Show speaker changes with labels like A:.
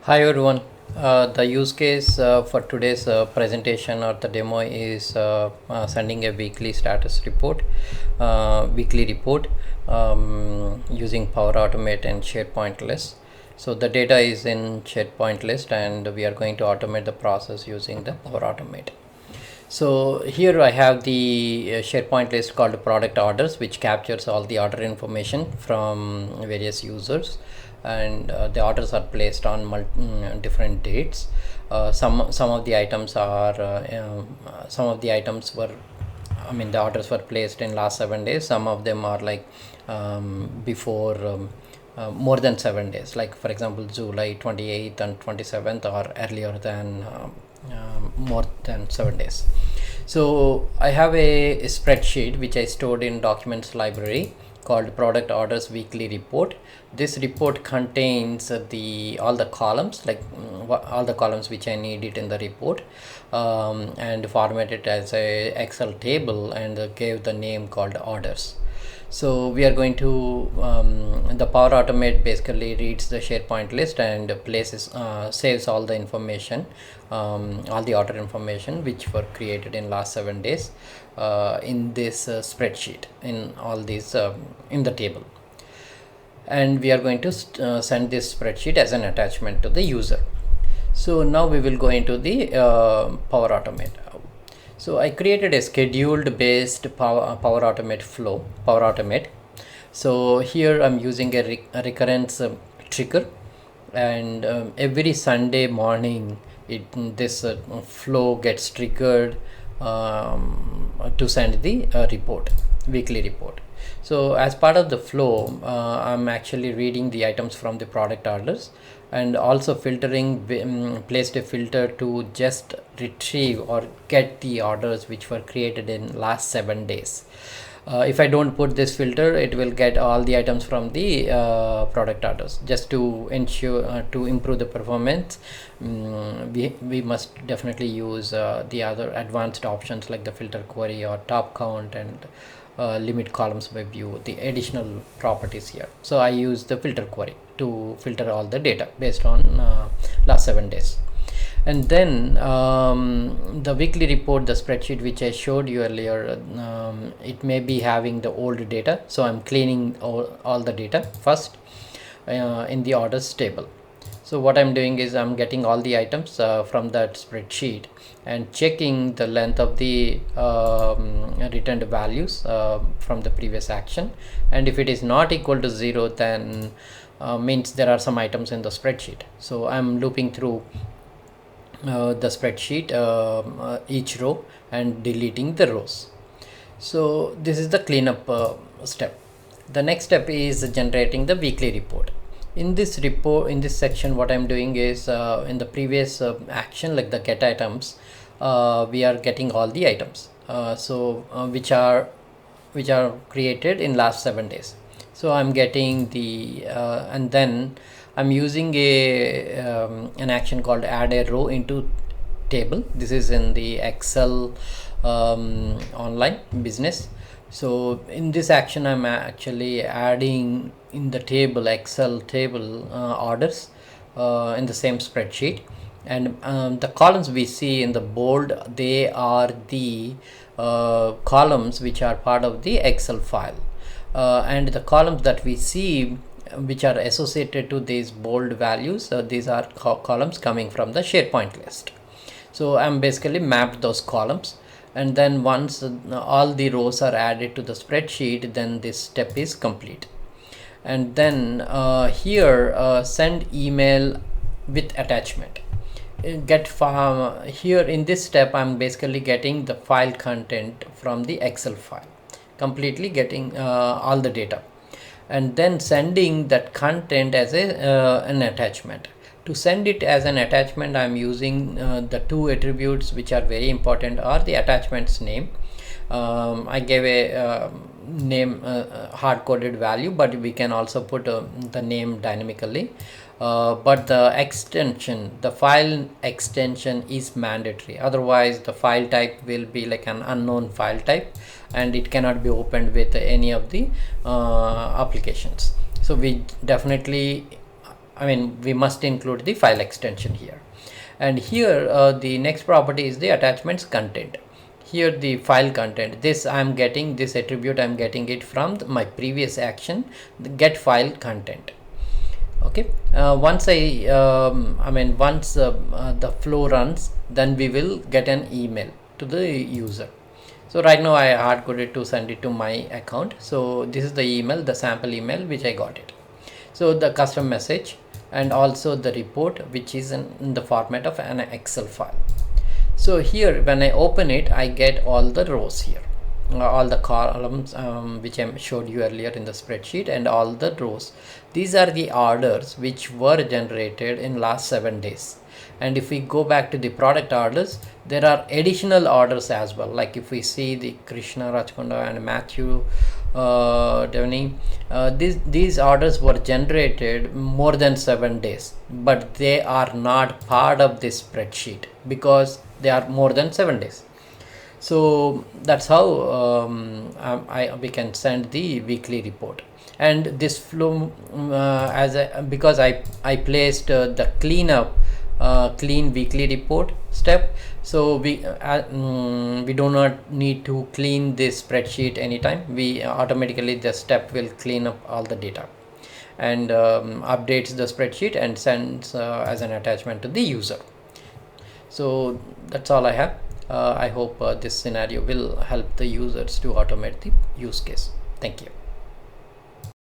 A: Hi everyone. The use case for today's presentation or the demo is sending a weekly report using Power Automate and SharePoint list. So the data is in SharePoint list, and we are going to automate the process using the Power Automate. So here I have the SharePoint list called product orders, which captures all the order information from various users, and the orders are placed on different dates. Some of the items are some of the items were, I mean, the orders were placed in last 7 days. Some of them are like before more than 7 days, like for example July 28th and 27th, or earlier than more than 7 days. So I have a spreadsheet which I stored in documents library called product orders weekly report. This report contains the all the columns, like all the columns which I need it in the report, and format it as a Excel table, and gave the name called orders. So we are going to the Power Automate basically reads the SharePoint list and places saves all the information, all the order information which were created in last 7 days in this spreadsheet, in all these in the table. And we are going to send this spreadsheet as an attachment to the user. So now we will go into the Power Automate. So I created a scheduled based Power Automate flow, Power Automate. So here I'm using a recurrence trigger, and every Sunday morning this flow gets triggered to send the weekly report. So as part of the flow, I'm actually reading the items from the product orders, and also placed a filter to just retrieve or get the orders which were created in last 7 days. If I don't put this filter, it will get all the items from the product orders. Just to ensure to improve the performance, we must definitely use the other advanced options like the filter query or top count, and limit columns by view, the additional properties here. So I use the filter query to filter all the data based on last 7 days. And then the weekly report, the spreadsheet which I showed you earlier, it may be having the old data, so I'm cleaning all the data first in the orders table. So what I'm doing is I'm getting all the items from that spreadsheet and checking the length of the returned values from the previous action, and if it is not equal to 0, then means there are some items in the spreadsheet. So I'm looping through the spreadsheet, each row, and deleting the rows. So this is the cleanup step. The next step is generating the weekly report. In this section, what I'm doing is in the previous action, like the get items, we are getting all the items which are created in last 7 days. So I'm getting the and then I'm using an action called add a row into table. This is in the Excel online business. So in this action, I'm actually adding in the table, Excel table, orders in the same spreadsheet, and the columns we see in the bold, they are the columns which are part of the Excel file, and the columns that we see which are associated to these bold values, these are columns coming from the SharePoint list. So I'm basically mapped those columns, and then once all the rows are added to the spreadsheet, then this step is complete. And then here send email with attachment. Here in this step, I'm basically getting the file content from the Excel file, completely getting all the data, and then sending that content as an attachment. To send it as an attachment, I'm using the two attributes which are very important, are the attachment's name. I gave a name, hard-coded value, but we can also put the name dynamically. But the file extension is mandatory. Otherwise, the file type will be like an unknown file type, and it cannot be opened with any of the applications. So we definitely I mean, we must include the file extension here. And here the next property is the attachments content. Here the file content, this I'm getting, this attribute I'm getting it from my previous action, the get file content. Okay, once once the flow runs, then we will get an email to the user. So right now I hard coded to send it to my account. So this is the email, the sample email which I got it. So the custom message and also the report, which is in the format of an Excel file. So here when I open it, I get all the rows here, all the columns which I showed you earlier in the spreadsheet, and all the rows. These are the orders which were generated in last 7 days. And if we go back to the product orders, there are additional orders as well. Like if we see the Krishna Rajkonda and Matthew Devani, these orders were generated more than 7 days, but they are not part of this spreadsheet because they are more than 7 days. So that's how we can send the weekly report. And this flow because I placed the cleanup clean weekly report step, so we do not need to clean this spreadsheet anytime. We automatically, the step will clean up all the data and updates the spreadsheet and sends as an attachment to the user. So that's all I have. I hope this scenario will help the users to automate the use case. Thank you.